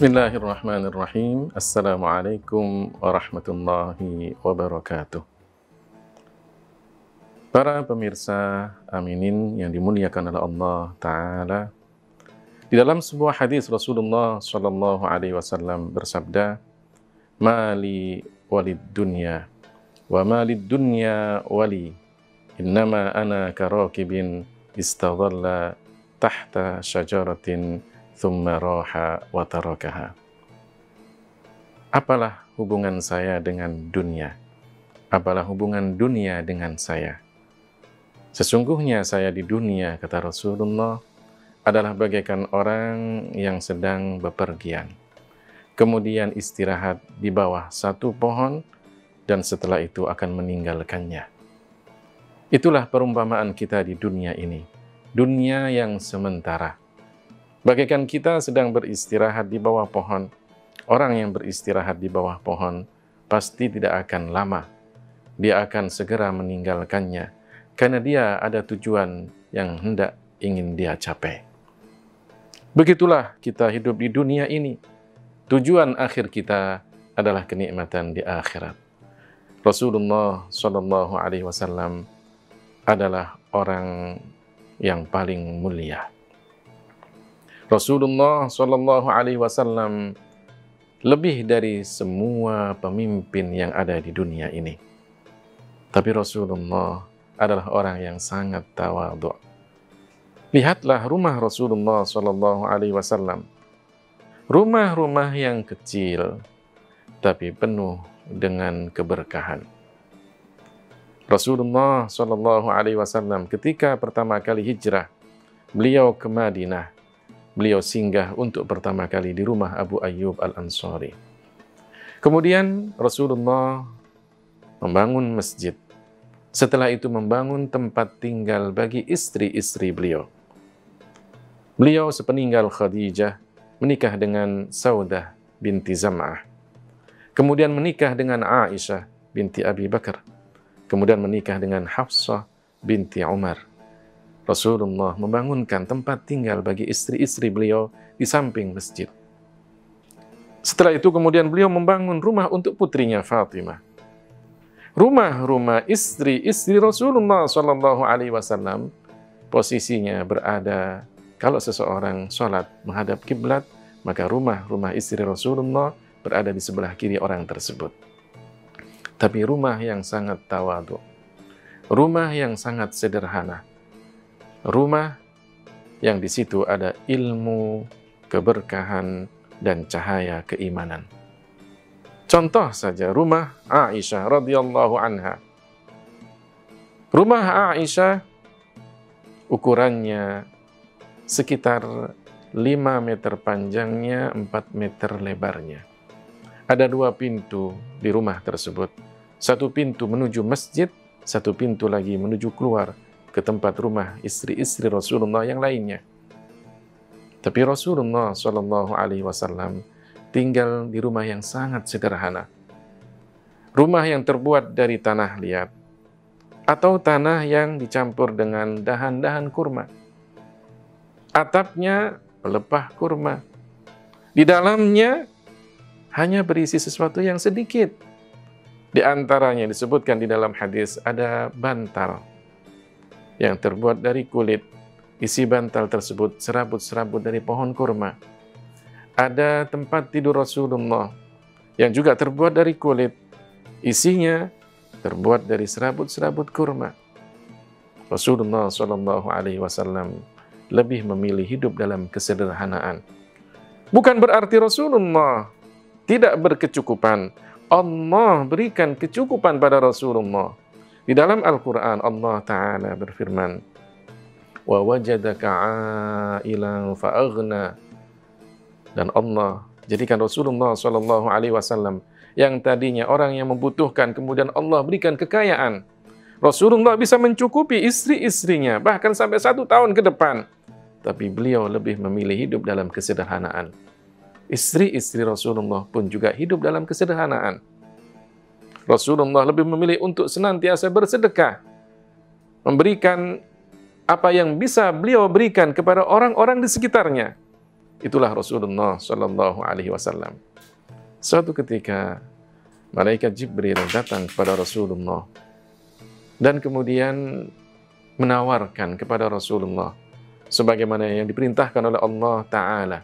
Bismillahirrahmanirrahim. Assalamualaikum warahmatullahi wabarakatuh. Para pemirsa Aminin yang dimuliakan oleh Allah Ta'ala, di dalam sebuah hadis Rasulullah Shallallahu Alaihi Wasallam bersabda, "Mali walid dunya, wa malid dunya wali, innama ana karakibin istadalla tahta syajaratin thumma raha wa tarakaha." Apalah hubungan saya dengan dunia? Apalah hubungan dunia dengan saya? Sesungguhnya saya di dunia, kata Rasulullah, adalah bagaikan orang yang sedang bepergian, kemudian istirahat di bawah satu pohon, dan setelah itu akan meninggalkannya. Itulah perumpamaan kita di dunia ini, dunia yang sementara. Bagaikan kita sedang beristirahat di bawah pohon. Orang yang beristirahat di bawah pohon pasti tidak akan lama. Dia akan segera meninggalkannya, karena dia ada tujuan yang hendak ingin dia capai. Begitulah kita hidup di dunia ini. Tujuan akhir kita adalah kenikmatan di akhirat. Rasulullah Shallallahu Alaihi Wasallam adalah orang yang paling mulia. Rasulullah Shallallahu Alaihi Wasallam lebih dari semua pemimpin yang ada di dunia ini. Tapi Rasulullah adalah orang yang sangat tawadhu. Lihatlah rumah Rasulullah Shallallahu Alaihi Wasallam. Rumah-rumah yang kecil, tapi penuh dengan keberkahan. Rasulullah Shallallahu Alaihi Wasallam ketika pertama kali hijrah, beliau ke Madinah. Beliau singgah untuk pertama kali di rumah Abu Ayyub Al-Ansari. Kemudian Rasulullah membangun masjid. Setelah itu membangun tempat tinggal bagi istri-istri beliau. Beliau sepeninggal Khadijah menikah dengan Saudah binti Zam'ah. Kemudian menikah dengan Aisyah binti Abi Bakar. Kemudian menikah dengan Hafsah binti Umar. Rasulullah membangunkan tempat tinggal bagi istri-istri beliau di samping masjid. Setelah itu kemudian beliau membangun rumah untuk putrinya Fatimah. Rumah-rumah istri-istri Rasulullah Shallallahu Alaihi Wasallam posisinya berada, kalau seseorang sholat menghadap kiblat, maka rumah-rumah istri Rasulullah berada di sebelah kiri orang tersebut. Tapi rumah yang sangat tawadhu, rumah yang sangat sederhana, rumah yang di situ ada ilmu, keberkahan, dan cahaya keimanan. Contoh saja rumah Aisyah radhiyallahu anha. Rumah Aisyah ukurannya sekitar 5 meter panjangnya, 4 meter lebarnya. Ada 2 pintu di rumah tersebut. Satu pintu menuju masjid, satu pintu lagi menuju keluar ke tempat rumah istri-istri Rasulullah yang lainnya. Tapi Rasulullah Shallallahu Alaihi Wasallam tinggal di rumah yang sangat sederhana. Rumah yang terbuat dari tanah liat atau tanah yang dicampur dengan dahan-dahan kurma. Atapnya pelepah kurma. Di dalamnya hanya berisi sesuatu yang sedikit. Di antaranya disebutkan di dalam hadis ada bantal yang terbuat dari kulit. Isi bantal tersebut serabut-serabut dari pohon kurma. Ada tempat tidur Rasulullah yang juga terbuat dari kulit. Isinya terbuat dari serabut-serabut kurma. Rasulullah Shallallahu Alaihi Wasallam lebih memilih hidup dalam kesederhanaan. Bukan berarti Rasulullah tidak berkecukupan. Allah berikan kecukupan pada Rasulullah. Di dalam Al-Quran Allah Ta'ala berfirman, wa wajadaka a'ilan fa'aghna. Dan Allah jadikan Rasulullah Shallallahu Alaihi Wasallam yang tadinya orang yang membutuhkan, kemudian Allah berikan kekayaan. Rasulullah bisa mencukupi istri-istrinya bahkan sampai 1 tahun ke depan. Tapi beliau lebih memilih hidup dalam kesederhanaan. Istri-istri Rasulullah pun juga hidup dalam kesederhanaan. Rasulullah lebih memilih untuk senantiasa bersedekah, memberikan apa yang bisa beliau berikan kepada orang-orang di sekitarnya. Itulah Rasulullah Shallallahu Alaihi Wasallam. Suatu ketika malaikat Jibril datang kepada Rasulullah dan kemudian menawarkan kepada Rasulullah sebagaimana yang diperintahkan oleh Allah Ta'ala.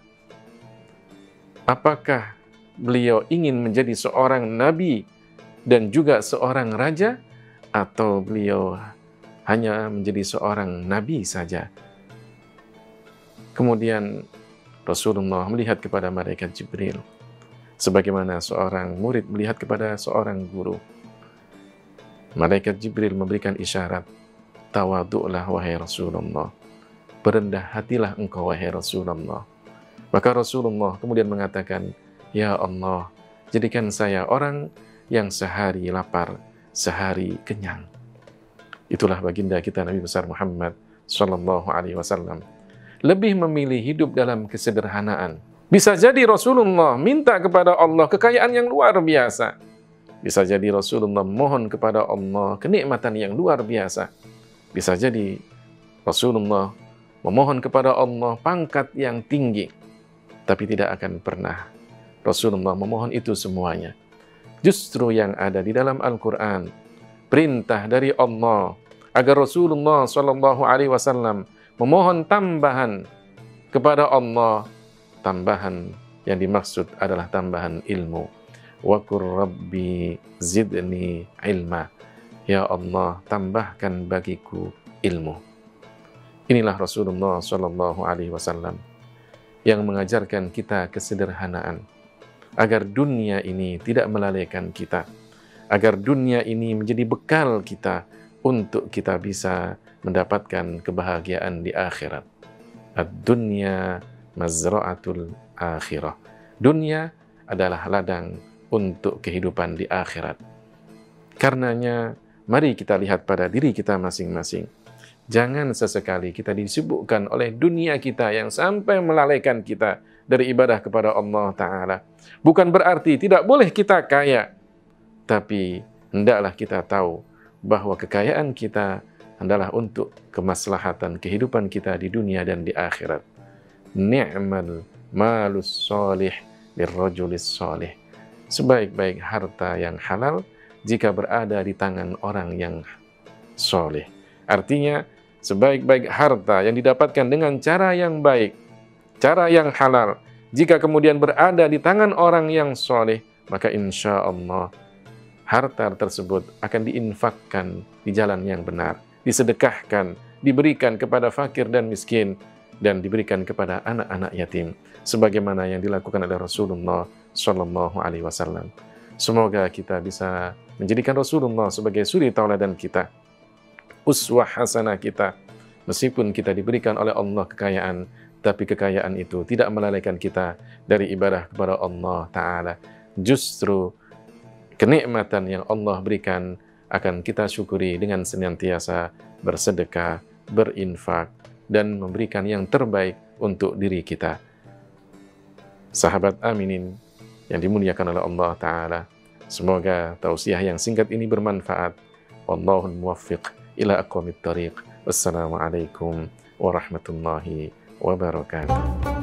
Apakah beliau ingin menjadi seorang nabi dan juga seorang raja, atau beliau hanya menjadi seorang nabi saja? Kemudian Rasulullah melihat kepada malaikat Jibril sebagaimana seorang murid melihat kepada seorang guru. Malaikat Jibril memberikan isyarat, tawaduklah wahai Rasulullah, berendah hatilah engkau wahai Rasulullah. Maka Rasulullah kemudian mengatakan, ya Allah, jadikan saya orang yang sehari lapar, sehari kenyang. Itulah baginda kita Nabi besar Muhammad Sallallahu Alaihi Wasallam. Lebih memilih hidup dalam kesederhanaan. Bisa jadi Rasulullah minta kepada Allah kekayaan yang luar biasa. Bisa jadi Rasulullah mohon kepada Allah kenikmatan yang luar biasa. Bisa jadi Rasulullah memohon kepada Allah pangkat yang tinggi. Tapi tidak akan pernah Rasulullah memohon itu semuanya. Justru yang ada di dalam Al-Quran, perintah dari Allah agar Rasulullah SAW memohon tambahan kepada Allah. Tambahan yang dimaksud adalah tambahan ilmu. Wa qur rabbi zidni ilma. Ya Allah, tambahkan bagiku ilmu. Inilah Rasulullah SAW yang mengajarkan kita kesederhanaan, agar dunia ini tidak melalaikan kita, agar dunia ini menjadi bekal kita untuk kita bisa mendapatkan kebahagiaan di akhirat. Ad-dunya mazra'atul akhirah. Dunia adalah ladang untuk kehidupan di akhirat. Karenanya, mari kita lihat pada diri kita masing-masing. Jangan sesekali kita disibukkan oleh dunia kita yang sampai melalaikan kita dari ibadah kepada Allah Ta'ala. Bukan berarti tidak boleh kita kaya, tapi hendaklah kita tahu bahwa kekayaan kita adalah untuk kemaslahatan kehidupan kita di dunia dan di akhirat. Ni'mal malus solih lirrajulis solih. Sebaik-baik harta yang halal jika berada di tangan orang yang soleh. Artinya, sebaik-baik harta yang didapatkan dengan cara yang baik, cara yang halal, jika kemudian berada di tangan orang yang soleh, maka insya Allah harta tersebut akan diinfakkan di jalan yang benar, disedekahkan, diberikan kepada fakir dan miskin, dan diberikan kepada anak-anak yatim, sebagaimana yang dilakukan oleh Rasulullah Shallallahu Alaihi Wasallam. Semoga kita bisa menjadikan Rasulullah sebagai suri tauladan kita, uswah hasanah kita. Meskipun kita diberikan oleh Allah kekayaan, tapi kekayaan itu tidak melalaikan kita dari ibadah kepada Allah Ta'ala. Justru kenikmatan yang Allah berikan akan kita syukuri dengan senantiasa bersedekah, berinfak, dan memberikan yang terbaik untuk diri kita. Sahabat aminin yang dimuliakan oleh Allah Ta'ala, semoga tausiah yang singkat ini bermanfaat. Wallahul muwaffiq ila aqwamit thariq. Wassalamualaikum warahmatullahi wabarakatuh.